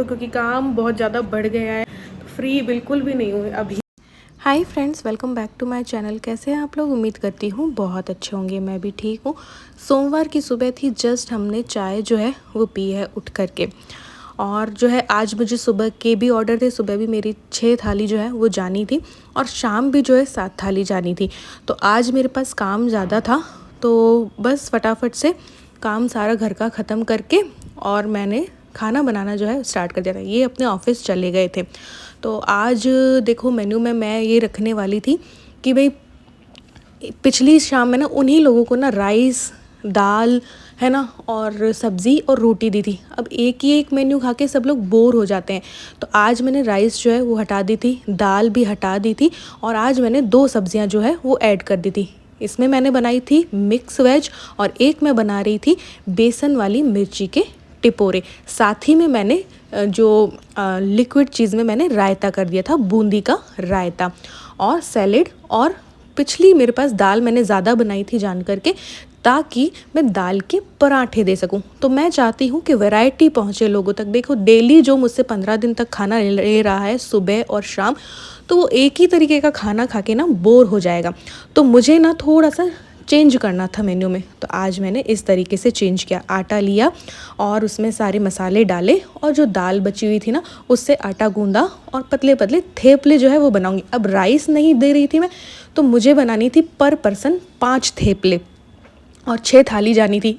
तो क्योंकि काम बहुत ज़्यादा बढ़ गया है तो फ्री बिल्कुल भी नहीं हुई अभी। Hi friends, welcome back to my channel. कैसे हैं आप लोग? उम्मीद करती हूँ बहुत अच्छे होंगे। मैं भी ठीक हूँ। सोमवार की सुबह थी, जस्ट हमने चाय जो है वो पी है उठ करके। और जो है आज मुझे सुबह के भी ऑर्डर थे। सुबह भी मेरी 6 थाली जो है वो जानी थी और शाम भी जो है 7 थाली जानी थी। तो आज मेरे पास काम ज़्यादा था तो बस फटाफट से काम सारा घर का ख़त्म करके और मैंने खाना बनाना जो है स्टार्ट कर दिया था। ये अपने ऑफिस चले गए थे। तो आज देखो मेन्यू में मैं ये रखने वाली थी कि भाई पिछली शाम में ना उन्हीं लोगों को ना राइस, दाल है ना और सब्ज़ी और रोटी दी थी। अब एक ही एक मेन्यू खा के सब लोग बोर हो जाते हैं। तो आज मैंने राइस जो है वो हटा दी थी, दाल भी हटा दी थी और आज मैंने 2 सब्ज़ियां जो है वो ऐड कर दी थी। इसमें मैंने बनाई थी मिक्स वेज और एक मैं बना रही थी बेसन वाली मिर्ची के टिपोरे। साथ ही में मैंने जो लिक्विड चीज़ में मैंने रायता कर दिया था, बूंदी का रायता और सैलेड। और पिछली मेरे पास दाल मैंने ज़्यादा बनाई थी जान करके ताकि मैं दाल के पराठे दे सकूं। तो मैं चाहती हूं कि वैरायटी पहुंचे लोगों तक। देखो डेली जो मुझसे 15 दिन तक खाना ले रहा है सुबह और शाम, तो वो एक ही तरीके का खाना खा के ना बोर हो जाएगा। तो मुझे ना थोड़ा सा चेंज करना था मेन्यू में। तो आज मैंने इस तरीके से चेंज किया। आटा लिया और उसमें सारे मसाले डाले और जो दाल बची हुई थी ना उससे आटा गूंदा और पतले पतले थेपले जो है वो बनाऊंगी। अब राइस नहीं दे रही थी मैं, तो मुझे बनानी थी पर पर्सन 5 थेपले और 6 थाली जानी थी।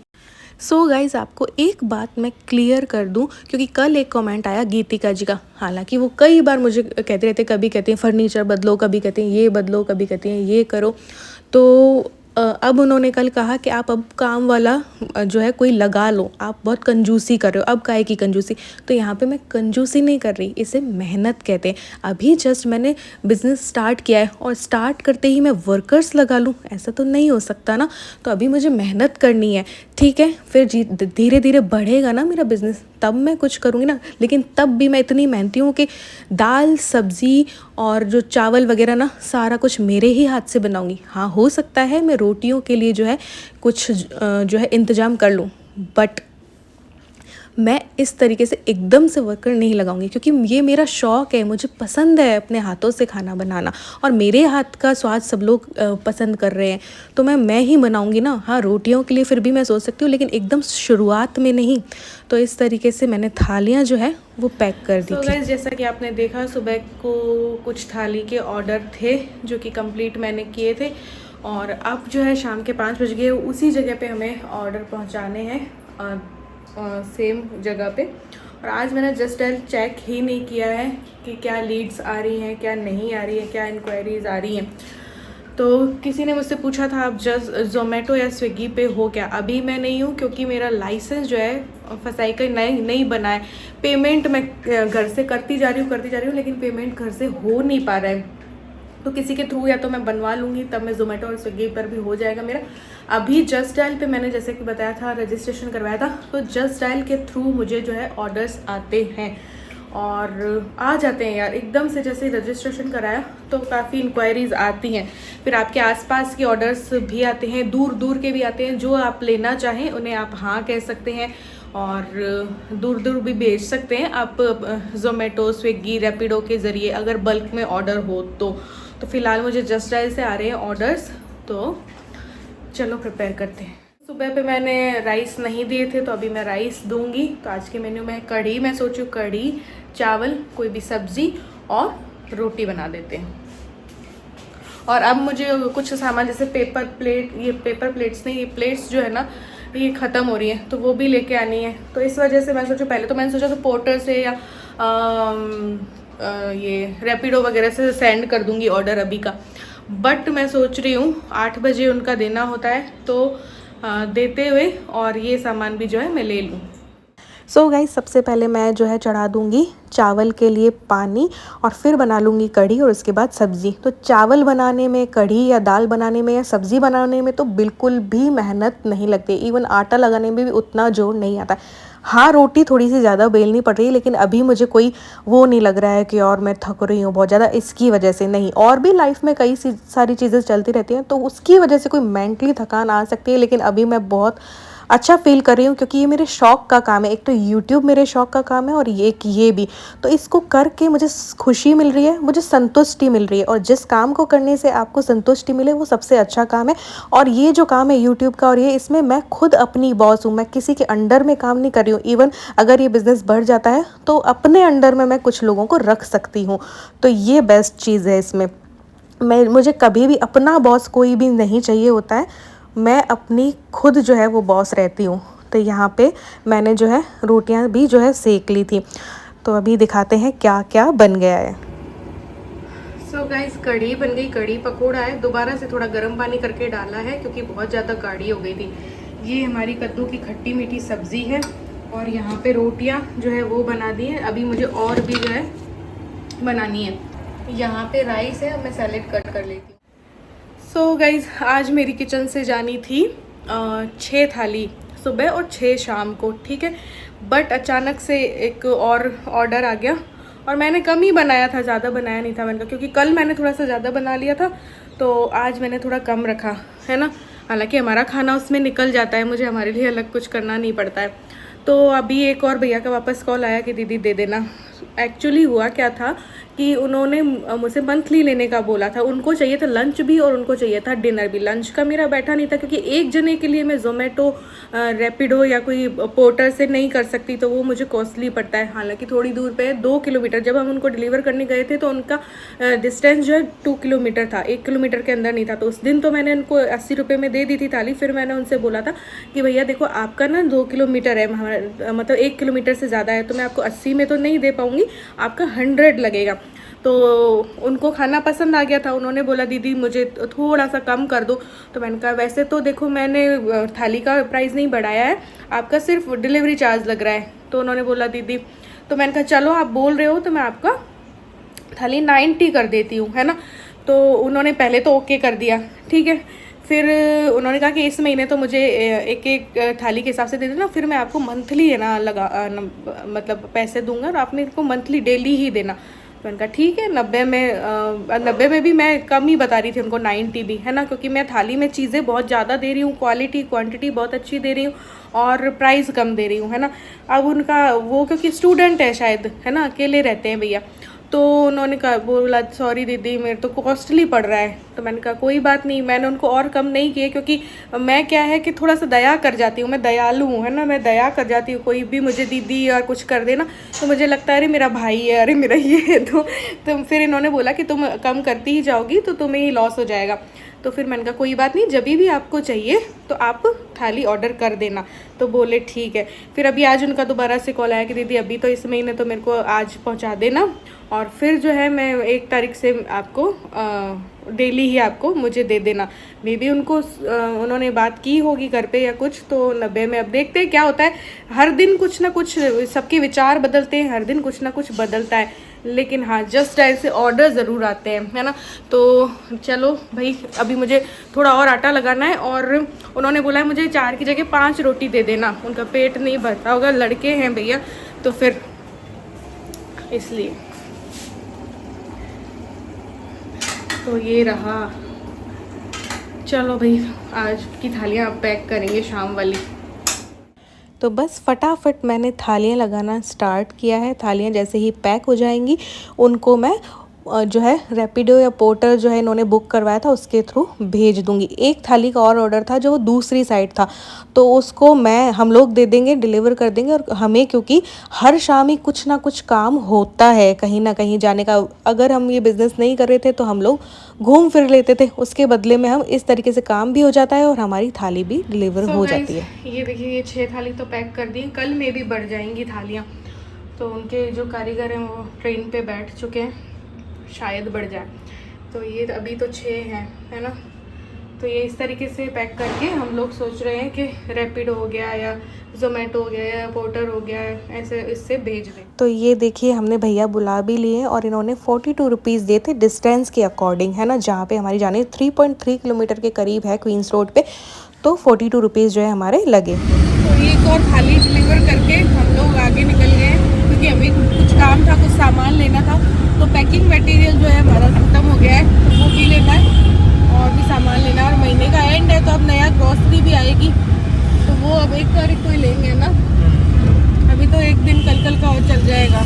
सो गाइज़, आपको एक बात मैं क्लियर कर दूं क्योंकि कल एक कमेंट आया गीतिका जी का। हालांकि वो कई बार मुझे कहते रहते, कभी कहते हैं फर्नीचर बदलो, कभी कहते हैं ये बदलो, कभी कहते हैं ये करो। तो अब उन्होंने कल कहा कि आप अब काम वाला जो है कोई लगा लो, आप बहुत कंजूसी कर रहे हो। अब काहे की कंजूसी? तो यहाँ पे मैं कंजूसी नहीं कर रही, इसे मेहनत कहते हैं। अभी जस्ट मैंने बिज़नेस स्टार्ट किया है और स्टार्ट करते ही मैं वर्कर्स लगा लूँ, ऐसा तो नहीं हो सकता ना। तो अभी मुझे मेहनत करनी है, ठीक है। फिर धीरे धीरे बढ़ेगा ना मेरा बिज़नेस, तब मैं कुछ करूँगी ना। लेकिन तब भी मैं इतनी मेहनती हूँ कि दाल, सब्ज़ी और जो चावल वगैरह ना सारा कुछ मेरे ही हाथ से बनाऊँगी। हाँ, हो सकता है मैं रोटियों के लिए जो है कुछ जो है इंतज़ाम कर लूँ, बट मैं इस तरीके से एकदम से वर्कर नहीं लगाऊंगी क्योंकि ये मेरा शौक़ है। मुझे पसंद है अपने हाथों से खाना बनाना और मेरे हाथ का स्वाद सब लोग पसंद कर रहे हैं, तो मैं ही बनाऊंगी ना। हाँ, रोटियों के लिए फिर भी मैं सोच सकती हूँ, लेकिन एकदम शुरुआत में नहीं। तो इस तरीके से मैंने थालियाँ जो है वो पैक कर दी थी। गाइस, जैसा कि आपने देखा सुबह को कुछ थाली के ऑर्डर थे जो कि कंप्लीट मैंने किए थे और अब जो है शाम के 5 बज गए। उसी जगह पे हमें ऑर्डर पहुंचाने हैं, सेम जगह पे। और आज मैंने जस्ट डायल चेक ही नहीं किया है कि क्या लीड्स आ रही हैं, क्या नहीं आ रही है, क्या इंक्वायरीज़ आ रही हैं। तो किसी ने मुझसे पूछा था आप जस्ट ज़ोमेटो या स्विगी पे हो क्या? अभी मैं नहीं हूँ क्योंकि मेरा लाइसेंस जो है फसाई का नहीं बना है। पेमेंट मैं घर से करती जा रही हूँ लेकिन पेमेंट घर से हो नहीं पा रहा है। तो किसी के थ्रू या तो मैं बनवा लूँगी, तब मैं ज़ोमेटो और स्विगी पर भी हो जाएगा मेरा। अभी जस्ट डायल पे मैंने जैसे कि बताया था रजिस्ट्रेशन करवाया था, तो जस्ट डायल के थ्रू मुझे जो है ऑर्डर्स आते हैं और आ जाते हैं यार एकदम से। जैसे रजिस्ट्रेशन कराया तो काफ़ी इंक्वायरीज़ आती हैं। फिर आपके आसपास के ऑर्डर्स भी आते हैं, दूर दूर के भी आते हैं। जो आप लेना चाहें उन्हें आप हाँ कह सकते हैं और दूर दूर भी भेज सकते हैं आप ज़ोमेटो, स्विगी, रैपिडो के ज़रिए अगर बल्क में ऑर्डर हो तो फ़िलहाल मुझे जस्ट डायल से आ रहे हैं ऑर्डर्स, तो चलो प्रिपेयर करते हैं। सुबह पे मैंने राइस नहीं दिए थे तो अभी मैं राइस दूंगी। तो आज के मेन्यू में कढ़ी, मैं सोचूं कढ़ी, चावल, कोई भी सब्ज़ी और रोटी बना देते हैं। और अब मुझे कुछ सामान जैसे पेपर प्लेट, ये पेपर प्लेट्स नहीं, ये प्लेट्स जो है ना ये ख़त्म हो रही है तो वो भी लेके आनी है। तो इस वजह से मैं सोचूं, पहले तो मैंने सोचा तो पोर्टर से या ये रैपिडो वगैरह से सेंड कर दूंगी ऑर्डर अभी का, बट मैं सोच रही हूँ 8 बजे उनका देना होता है तो देते हुए और ये सामान भी जो है मैं ले लूँ। सो गाइस, सबसे पहले मैं जो है चढ़ा दूंगी चावल के लिए पानी और फिर बना लूँगी कढ़ी और उसके बाद सब्ज़ी। तो चावल बनाने में, कढ़ी या दाल बनाने में या सब्ज़ी बनाने में तो बिल्कुल भी मेहनत नहीं लगती। इवन आटा लगाने में भी उतना जोर नहीं आता। हाँ, रोटी थोड़ी सी ज़्यादा बेलनी पड़ रही है, लेकिन अभी मुझे कोई वो नहीं लग रहा है कि और मैं थक रही हूँ बहुत ज़्यादा, इसकी वजह से नहीं। और भी लाइफ में कई सारी चीज़ें चलती रहती हैं तो उसकी वजह से कोई मेंटली थकान आ सकती है, लेकिन अभी मैं बहुत अच्छा फील कर रही हूँ, क्योंकि ये मेरे शौक़ का काम है। एक तो यूट्यूब मेरे शौक़ का काम है और ये भी, तो इसको करके मुझे खुशी मिल रही है, मुझे संतुष्टि मिल रही है। और जिस काम को करने से आपको संतुष्टि मिले वो सबसे अच्छा काम है। और ये जो काम है यूट्यूब का, और ये इसमें मैं खुद अपनी बॉस हूँ, मैं किसी के अंडर में काम नहीं कर रही हूँ। इवन अगर ये बिज़नेस बढ़ जाता है तो अपने अंडर में मैं कुछ लोगों को रख सकती हूँ, तो ये बेस्ट चीज़ है इसमें। मुझे कभी भी अपना बॉस कोई भी नहीं चाहिए होता है, मैं अपनी खुद जो है वो बॉस रहती हूँ। तो यहाँ पे मैंने जो है रोटियाँ भी जो है सेक ली थी। तो अभी दिखाते हैं क्या क्या बन गया है। सो गाइस, कढ़ी बन गई, कढ़ी पकौड़ा है। दोबारा से थोड़ा गर्म पानी करके डाला है क्योंकि बहुत ज़्यादा गाढ़ी हो गई थी। ये हमारी कद्दू की खट्टी मीठी सब्ज़ी है और यहाँ पे रोटियाँ जो है वो बना दी है। अभी मुझे और भी जो है बनानी है। यहाँ पे राइस है, अब मैं सैलेड कट कर लेती हूँ। सो गाइज, आज मेरी किचन से जानी थी 6 थाली सुबह और 6 शाम को, ठीक है। बट अचानक से एक और ऑर्डर आ गया और मैंने कम ही बनाया था, ज़्यादा बनाया नहीं था मैंने कहा, क्योंकि कल मैंने थोड़ा सा ज़्यादा बना लिया था तो आज मैंने थोड़ा कम रखा है ना। हालांकि हमारा खाना उसमें निकल जाता है, मुझे हमारे लिए अलग कुछ करना नहीं पड़ता है। तो अभी एक और भैया का वापस कॉल आया कि दीदी दे देना। एक्चुअली हुआ क्या था कि उन्होंने मुझसे मंथली लेने का बोला था। उनको चाहिए था लंच भी और उनको चाहिए था डिनर भी। लंच का मेरा बैठा नहीं था क्योंकि एक जने के लिए मैं ज़ोमेटो, रैपिडो या कोई पोर्टर से नहीं कर सकती, तो वो मुझे कॉस्टली पड़ता है। हालांकि थोड़ी दूर पे 2 किलोमीटर, जब हम उनको डिलीवर करने गए थे तो उनका डिस्टेंस जो है 2 किलोमीटर था, 1 किलोमीटर के अंदर नहीं था। तो उस दिन तो मैंने उनको 80 रुपये में दे दी थी थाली। फिर मैंने उनसे बोला था कि भैया देखो, आपका ना 2 किलोमीटर है, मतलब 1 किलोमीटर से ज़्यादा है, तो मैं आपको 80 में तो नहीं दे पाऊँगी, आपका 100 लगेगा। तो उनको खाना पसंद आ गया था। उन्होंने बोला दीदी मुझे थोड़ा सा कम कर दो। तो मैंने कहा वैसे तो देखो, मैंने थाली का प्राइस नहीं बढ़ाया है, आपका सिर्फ डिलीवरी चार्ज लग रहा है। तो उन्होंने बोला दीदी, तो मैंने कहा चलो आप बोल रहे हो तो मैं आपका थाली 90 कर देती हूँ, है ना। तो उन्होंने पहले तो ओके कर दिया, ठीक है। फिर उन्होंने कहा कि इस महीने तो मुझे एक एक थाली के हिसाब से दे देना, फिर मैं आपको मंथली है ना मतलब पैसे दूंगा और आप मेरे को मंथली डेली ही देना। मैंने कहा ठीक है। 90 में भी मैं कम ही बता रही थी उनको, 90 भी, है ना, क्योंकि मैं थाली में चीज़ें बहुत ज़्यादा दे रही हूँ, क्वांटिटी बहुत अच्छी दे रही हूँ और प्राइस कम दे रही हूँ, है ना। अब उनका वो क्योंकि स्टूडेंट है शायद, है ना, अकेले रहते हैं भैया, तो उन्होंने कहा, बोला सॉरी दीदी मेरे तो कॉस्टली पड़ रहा है। तो मैंने कहा कोई बात नहीं, मैंने उनको और कम नहीं किए, क्योंकि मैं क्या है कि थोड़ा सा दया कर जाती हूँ, मैं दयालु हूँ, है ना, मैं दया कर जाती हूँ। कोई भी मुझे दीदी और कुछ कर देना तो मुझे लगता है अरे मेरा भाई है, अरे मेरा ये है। तो फिर इन्होंने बोला कि तुम कम करती ही जाओगी तो तुम्हें ही लॉस हो जाएगा। तो फिर मैंने कहा कोई बात नहीं, जब भी आपको चाहिए तो आप थाली ऑर्डर कर देना। तो बोले ठीक है। फिर अभी आज उनका दोबारा से कॉल आया कि दीदी अभी तो इस महीने तो मेरे को आज पहुंचा देना, और फिर जो है मैं 1 तारीख से आपको डेली ही आपको मुझे दे देना। मे बी उनको उन्होंने बात की होगी घर पे या कुछ, तो 90 में अब देखते हैं क्या होता है। हर दिन कुछ ना कुछ सबके विचार बदलते हैं, हर दिन कुछ ना कुछ बदलता है, लेकिन हाँ जस्ट ऐसे ऑर्डर ज़रूर आते हैं, है ना। तो चलो भाई, अभी मुझे थोड़ा और आटा लगाना है और उन्होंने बोला है मुझे 4 की जगह 5 रोटी दे देना, उनका पेट नहीं भरता होगा, लड़के हैं भैया, तो फिर इसलिए। तो ये रहा। चलो भाई, आज की थालियाँ आप पैक करेंगे शाम वाली। तो बस फटाफट मैंने थालियाँ लगाना स्टार्ट किया है। थालियाँ जैसे ही पैक हो जाएंगी उनको मैं जो है रैपिडो या पोर्टर जो है इन्होंने बुक करवाया था उसके थ्रू भेज दूंगी। एक थाली का और ऑर्डर था जो दूसरी साइड था, तो उसको हम लोग दे देंगे, डिलीवर कर देंगे। और हमें क्योंकि हर शाम ही कुछ ना कुछ काम होता है कहीं ना कहीं जाने का। अगर हम ये बिज़नेस नहीं कर रहे थे तो हम लोग घूम फिर लेते थे, उसके बदले में हम इस तरीके से काम भी हो जाता है और हमारी थाली भी डिलीवर हो जाती है। ये देखिए, ये 6 थाली तो पैक कर दी। कल में भी बढ़ जाएंगी थालियाँ, तो उनके जो कारीगर हैं वो ट्रेन पे बैठ चुके हैं, शायद बढ़ जाए। तो ये अभी तो 6 हैं, है ना। तो ये इस तरीके से पैक करके हम लोग सोच रहे हैं कि रैपिडो हो गया या ज़ोमेटो हो गया या पोर्टर हो गया, ऐसे इससे भेज दें। तो ये देखिए, हमने भैया बुला भी लिए और इन्होंने 42 रुपीज़ दिए थे डिस्टेंस के अकॉर्डिंग, है ना। जहाँ पे हमारी जाने 3.3 किलोमीटर के करीब है क्वींस रोड पे, तो 42 रुपीज़ जो है हमारे लगे। तो एक और थाली डिलीवर करके हम लोग आगे निकल गए, क्योंकि अभी कुछ काम था, कुछ सामान लेना था। तो पैकिंग मटेरियल जो है हमारा ख़त्म हो गया है, तो वो भी लेना है और भी सामान लेना है। और महीने का एंड है तो अब नया ग्रॉसरी भी आएगी, तो वो अब 1 तारीख को ही लेंगे ना, अभी तो एक दिन कल का और चल जाएगा।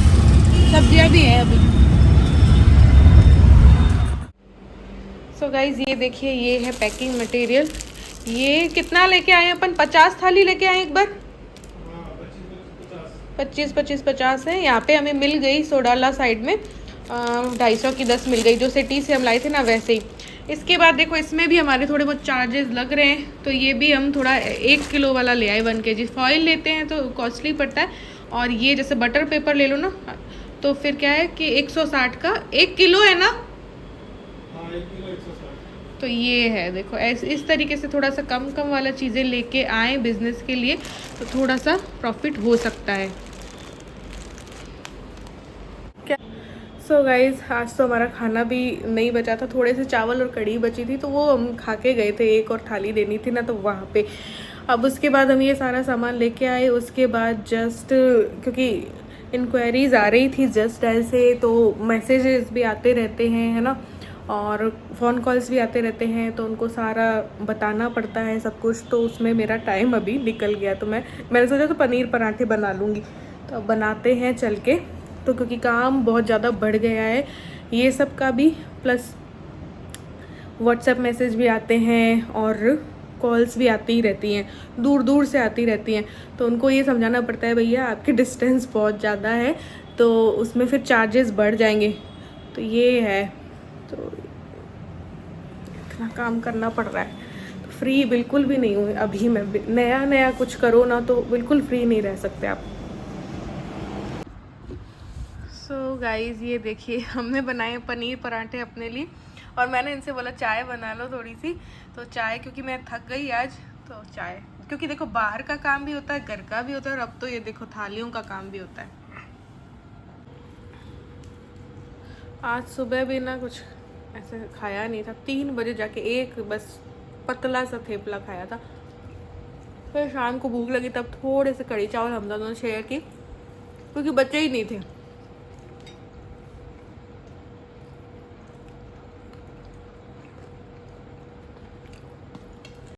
सब्जियां भी हैं अभी। सो गाइज ये देखिए, ये है पैकिंग मटेरियल। ये कितना लेके आए अपन? 50 थाली लेके आए एक बार। 25 है। यहाँ पे हमें मिल गई सोडाला साइड में 250 की 10 मिल गई, जो सिटी से हम लाए थे ना वैसे ही। इसके बाद देखो, इसमें भी हमारे थोड़े बहुत चार्जेस लग रहे हैं, तो ये भी हम थोड़ा 1 किलो वाला ले आए। 1 kg फॉइल लेते हैं तो कॉस्टली पड़ता है, और ये जैसे बटर पेपर ले लो ना, तो फिर क्या है कि 160 का 1 किलो है ना। हाँ, 1 किलो 160। तो ये है देखो, ऐसे इस तरीके से थोड़ा सा कम वाला चीज़ें लेके आए बिजनेस के लिए, तो थोड़ा सा प्रॉफिट हो सकता है। सो गाइज आज तो हमारा खाना भी नहीं बचा था, थोड़े से चावल और कढ़ी बची थी, तो वो हम खा के गए थे। एक और थाली देनी थी ना, तो वहाँ पे अब उसके बाद हम ये सारा सामान लेके आए। उसके बाद जस्ट क्योंकि इंक्वायरीज आ रही थी जस्ट ऐसे, तो मैसेजेस भी आते रहते हैं, है ना, और फ़ोन कॉल्स भी आते रहते हैं, तो उनको सारा बताना पड़ता है सब कुछ। तो उसमें मेरा टाइम अभी निकल गया, तो मैंने सोचा तो पनीर पराठे बना लूँगी। तो अब बनाते हैं चल के, तो क्योंकि काम बहुत ज़्यादा बढ़ गया है ये सब का भी, प्लस व्हाट्सएप मैसेज भी आते हैं और कॉल्स भी आती ही रहती हैं, दूर दूर से आती रहती हैं। तो उनको ये समझाना पड़ता है, भैया आपकी डिस्टेंस बहुत ज़्यादा है, तो उसमें फिर चार्जेस बढ़ जाएंगे। तो ये है, तो इतना काम करना पड़ रहा है। तो फ्री बिल्कुल भी नहीं हूँ अभी मैं। नया कुछ करो ना तो बिल्कुल फ्री नहीं रह सकते आप। सो गाइज़ ये देखिए, हमने बनाए पनीर पराठे अपने लिए, और मैंने इनसे बोला चाय बना लो थोड़ी सी। तो चाय, क्योंकि मैं थक गई आज, तो चाय, क्योंकि देखो बाहर का काम भी होता है, घर का भी होता है, और अब तो ये देखो थालियों का काम भी होता है। आज सुबह भी ना कुछ ऐसे खाया नहीं था, 3 बजे जाके एक बस पतला सा थेपला खाया था। फिर शाम को भूख लगी, तब थोड़े से कढ़ी चावल हम दोनों ने शेयर की, क्योंकि बच्चे ही नहीं थे।